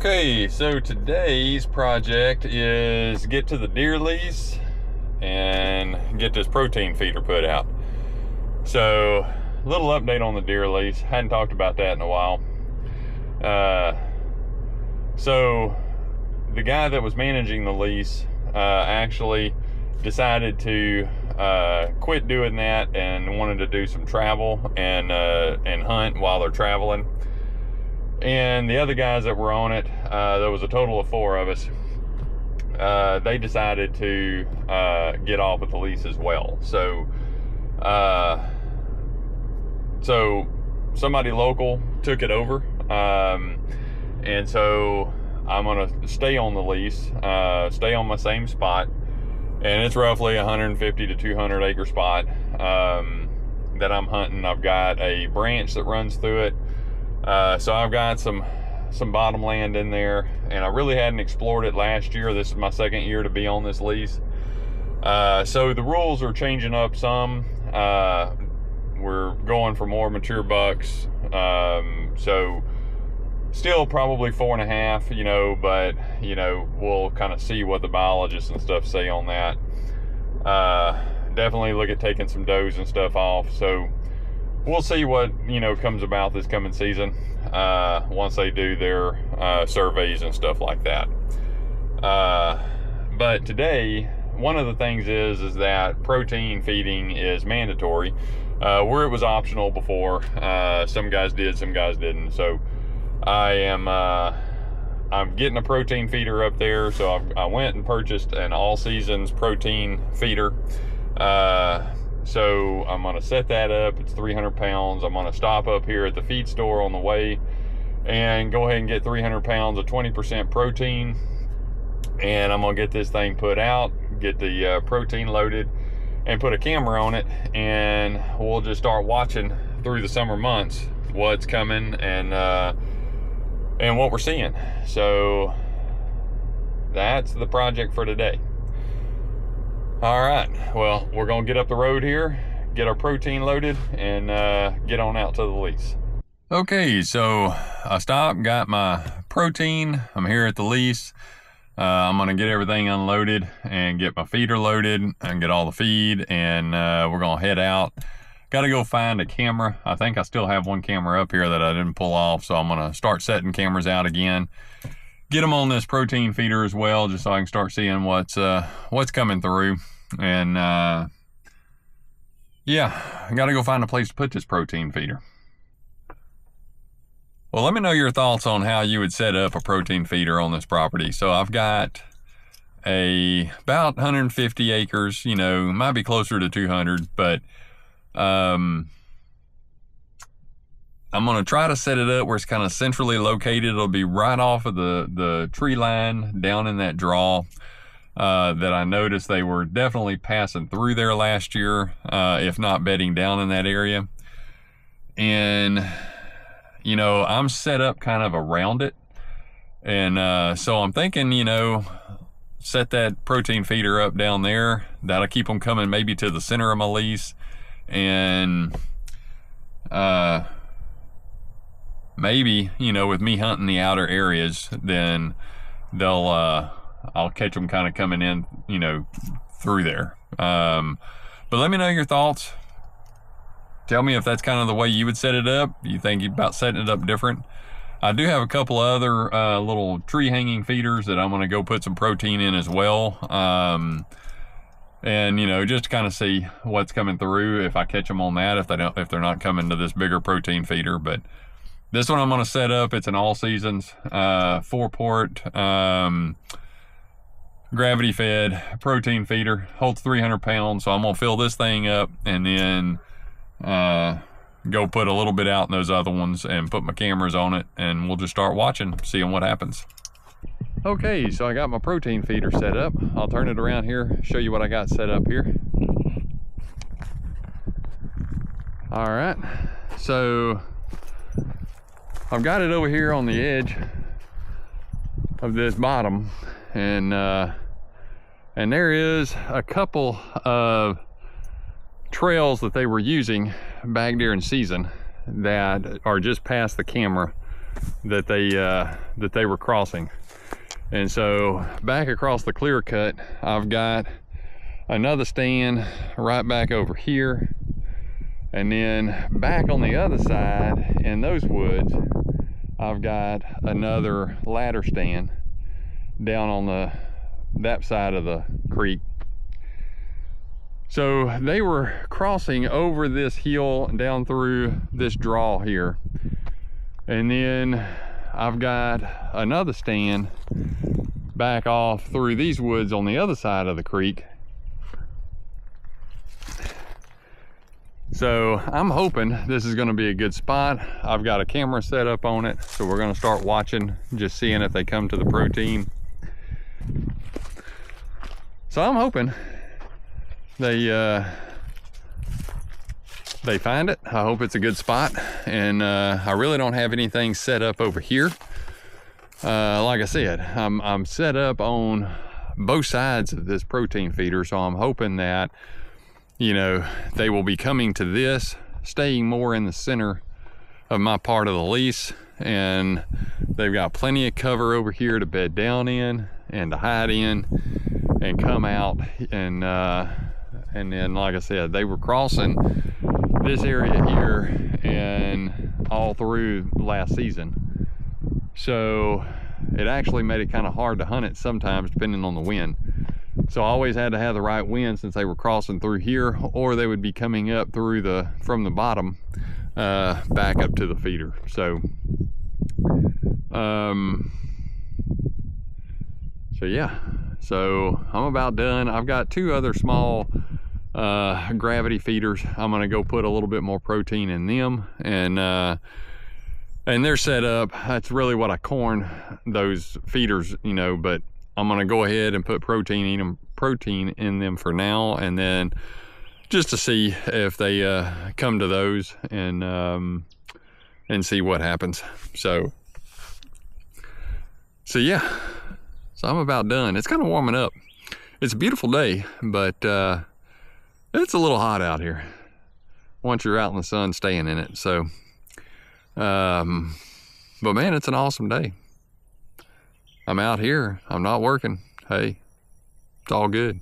Okay, so today's project is get to the deer lease and get this protein feeder put out. So, a little update on the deer lease. Hadn't talked about that in a while. So, the guy that was managing the lease actually decided to quit doing that and wanted to do some travel and hunt while they're traveling. And the other guys that were on it, there was a total of 4 of us, they decided to get off of the lease as well. So somebody local took it over, and so I'm gonna stay on the lease, stay on my same spot, and it's roughly 150 to 200 acre spot that I'm hunting. I've got a branch that runs through it. So I've got some bottom land in there, and I really hadn't explored it last year. This is my second year to be on this lease. So the rules are changing up some. We're going for more mature bucks. So still probably 4.5, but we'll kind of see what the biologists and stuff say on that. Definitely look at taking some does and stuff off. So we'll see what comes about this coming season once they do their surveys and stuff like that. But today, one of the things is that protein feeding is mandatory, where it was optional before. Some guys did, some guys didn't. So I'm getting a protein feeder up there. So I went and purchased an all seasons protein feeder. So I'm going to set that up. It's 300 pounds. I'm going to stop up here at the feed store on the way and go ahead and get 300 pounds of 20% protein. And I'm going to get this thing put out, get the protein loaded, and put a camera on it. And we'll just start watching through the summer months what's coming and what we're seeing. So that's the project for today. All right, well, we're gonna get up the road here, get our protein loaded, and get on out to the lease. Okay, so I stopped, got my protein. I'm here at the lease. I'm gonna get everything unloaded and get my feeder loaded and get all the feed, and we're gonna head out. Gotta go find a camera. I think I still have one camera up here that I didn't pull off, so I'm gonna start setting cameras out again. Get them on this protein feeder as well, just so I can start seeing what's coming through. And yeah, I gotta go find a place to put this protein feeder. Well, let me know your thoughts on how you would set up a protein feeder on this property. So I've got about 150 acres, might be closer to 200, but I'm going to try to set it up where it's kind of centrally located. It'll be right off of the tree line down in that draw that I noticed they were definitely passing through there last year, if not bedding down in that area. And, I'm set up kind of around it. And so I'm thinking, set that protein feeder up down there. That'll keep them coming maybe to the center of my lease. And maybe, with me hunting the outer areas, then I'll catch them kind of coming in, through there. But let me know your thoughts. Tell me if that's kind of the way you would set it up. You think about setting it up different? I do have a couple other little tree hanging feeders that I'm going to go put some protein in as well. And just to kind of see what's coming through, if I catch them on that, if they're not coming to this bigger protein feeder. But this one I'm going to set up. It's an all seasons 4-port gravity fed protein feeder, holds 300 pounds. So I'm going to fill this thing up and then go put a little bit out in those other ones and put my cameras on it, and we'll just start watching, seeing what happens. Okay, so I got my protein feeder set up. I'll turn it around here, show you what I got set up here. All right, so I've got it over here on the edge of this bottom, and there is a couple of trails that they were using back during season that are just past the camera that they were crossing. And so back across the clear cut, I've got another stand right back over here, and then back on the other side in those woods, I've got another ladder stand down on that side of the creek. So they were crossing over this hill down through this draw here. And then I've got another stand back off through these woods on the other side of the creek. So I'm hoping this is gonna be a good spot. I've got a camera set up on it, so we're gonna start watching, just seeing if they come to the protein. So I'm hoping they find it. I hope it's a good spot. And I really don't have anything set up over here. Like I said, I'm set up on both sides of this protein feeder, so I'm hoping that, you know, they will be coming to this, staying more in the center of my part of the lease, and they've got plenty of cover over here to bed down in and to hide in and come out. And then, like I said, they were crossing this area here and all through last season, so it actually made it kind of hard to hunt it sometimes, depending on the wind. So I always had to have the right wind, since they were crossing through here, or they would be coming up through from the bottom back up to the feeder. So so yeah, so I'm about done. I've got two other small gravity feeders. I'm gonna go put a little bit more protein in them, and they're set up. That's really what I corn those feeders, you know, but I'm gonna go ahead and put protein in them for now, and then just to see if they come to those, and see what happens. So yeah, so I'm about done. It's kind of warming up. It's a beautiful day, but it's a little hot out here once you're out in the sun staying in it. So but man, it's an awesome day. I'm out here, I'm not working. Hey, it's all good.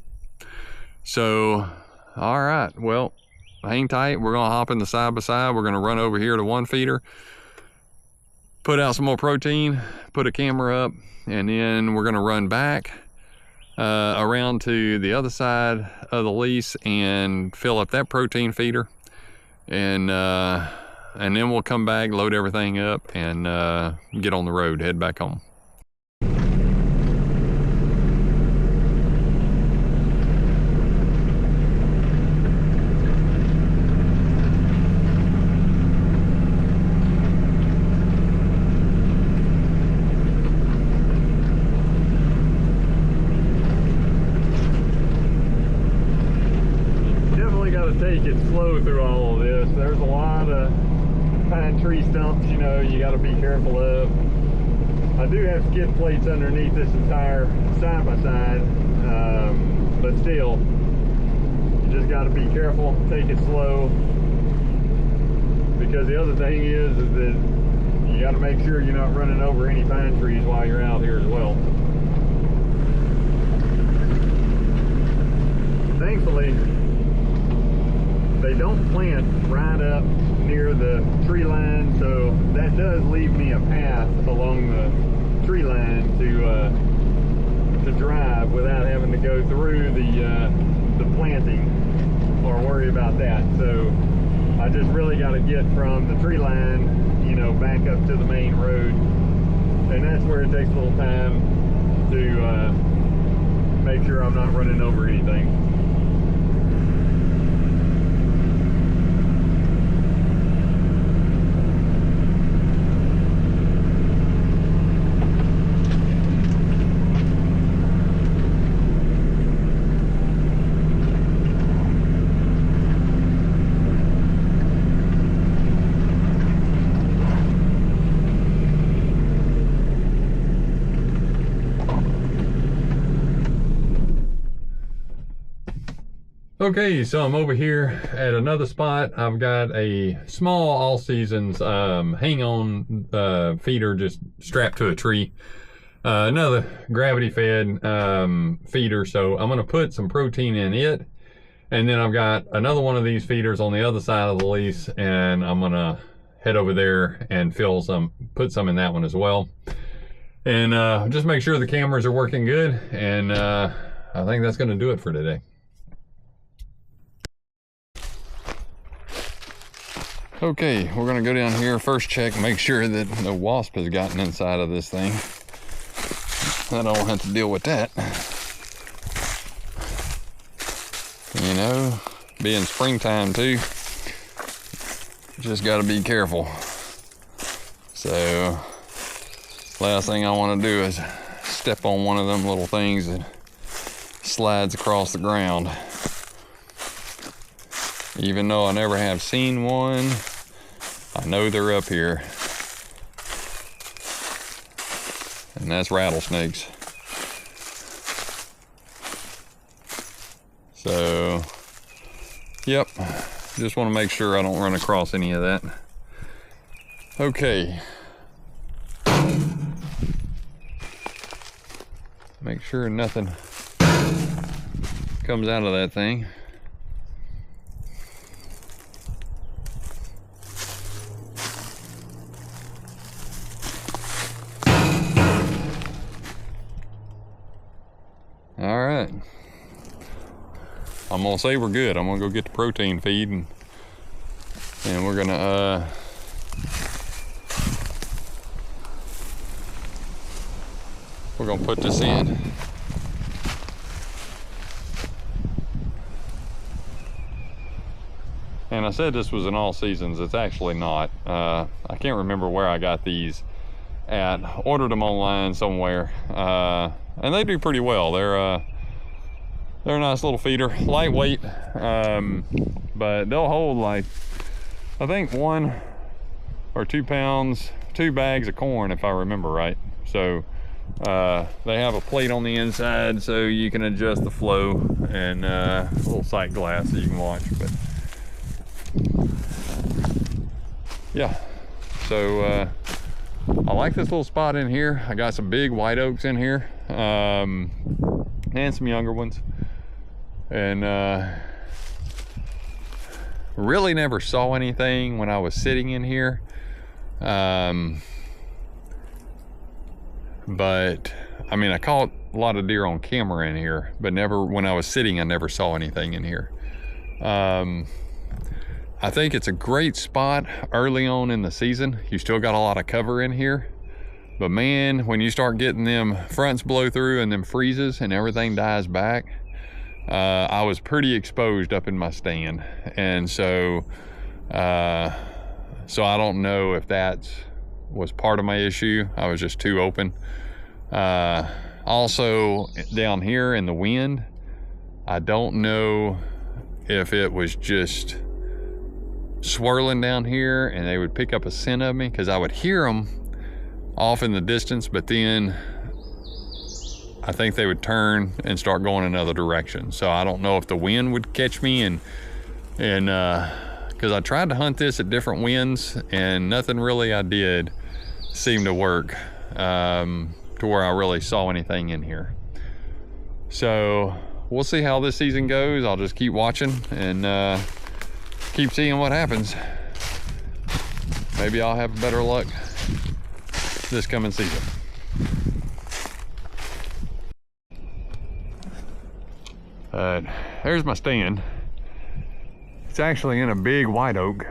So, all right, well, hang tight. We're gonna hop in the side by side. We're gonna run over here to one feeder, put out some more protein, put a camera up, and then we're gonna run back around to the other side of the lease and fill up that protein feeder. And then we'll come back, load everything up, and get on the road, head back home. Take it slow through all of this. There's a lot of pine tree stumps, you know, you got to be careful of. I do have skid plates underneath this entire side by side, but still, you just got to be careful, take it slow, because the other thing is that you got to make sure you're not running over any pine trees while you're out here as well. Thankfully, they don't plant right up near the tree line, so that does leave me a path along the tree line to drive without having to go through the planting or worry about that. So I just really got to get from the tree line, you know, back up to the main road, and that's where it takes a little time to make sure I'm not running over anything. Okay, so I'm over here at another spot. I've got a small all seasons hang on feeder just strapped to a tree. Another gravity fed feeder, so I'm gonna put some protein in it, and then I've got another one of these feeders on the other side of the lease, and I'm gonna head over there and put some in that one as well, and just make sure the cameras are working good. And I think that's gonna do it for today. Okay, we're gonna go down here first, check, make sure that no wasp has gotten inside of this thing. I don't have to deal with that. You know, being springtime too, just gotta be careful. So, last thing I wanna do is step on one of them little things that slides across the ground. Even though I never have seen one, I know they're up here. And that's rattlesnakes. So, yep, just want to make sure I don't run across any of that. Okay. Make sure nothing comes out of that thing. All right, I'm gonna say we're good. I'm gonna go get the protein feed, and we're gonna put this in. And I said this was an all seasons. It's actually not. I can't remember where I got these at. Ordered them online somewhere. And they do pretty well. They're a nice little feeder, lightweight, but they'll hold like, I think 1 or 2 pounds, 2 bags of corn if I remember right. So they have a plate on the inside so you can adjust the flow, and a little sight glass so you can watch. But yeah, so I like this little spot in here. I got some big white oaks in here, and some younger ones, and really never saw anything when I was sitting in here, but I mean, I caught a lot of deer on camera in here, but never when I was sitting. I never saw anything in here. I think it's a great spot early on in the season. You still got a lot of cover in here, but man, when you start getting them fronts blow through and them freezes and everything dies back, I was pretty exposed up in my stand. And so I don't know if that was part of my issue. I was just too open. Also down here in the wind, I don't know if it was just swirling down here and they would pick up a scent of me, because I would hear them off in the distance, but then I think they would turn and start going another direction. So I don't know if the wind would catch me, and because I tried to hunt this at different winds and nothing really I did seemed to work to where I really saw anything in here. So we'll see how this season goes. I'll just keep watching and keep seeing what happens. Maybe I'll have better luck this coming season. There's my stand. It's actually in a big white oak,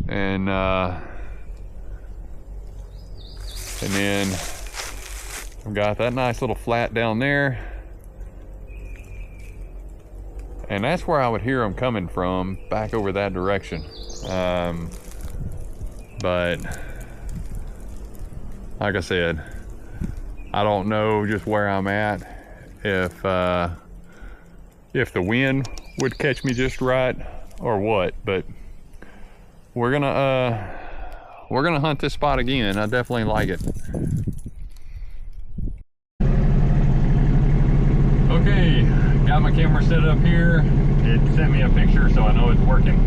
and then I've got that nice little flat down there, and that's where I would hear them coming from, back over that direction. But like I said, I don't know just where I'm at, if the wind would catch me just right or what, but we're gonna hunt this spot again. I definitely like it. Okay, got got my camera set up here. It sent me a picture, so I know it's working.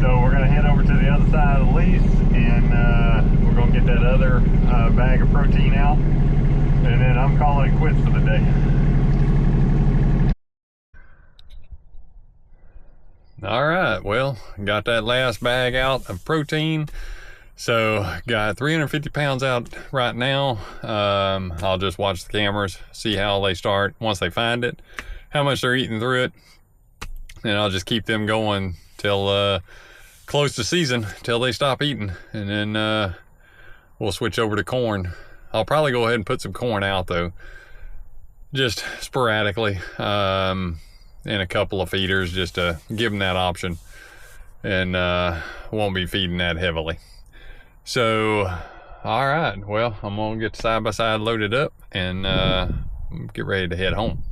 So we're gonna head over to the other side of the lease, and we're gonna get that other bag of protein out, and then I'm calling it quits for the day. All right, well, got that last bag out of protein. So got 350 pounds out right now. I'll just watch the cameras, see how they start once they find it, how much they're eating through it, and I'll just keep them going till close to season, till they stop eating, and then we'll switch over to corn. I'll probably go ahead and put some corn out though, just sporadically, in a couple of feeders, just to give them that option, and won't be feeding that heavily. So, all right, well, I'm gonna get side by side loaded up and get ready to head home.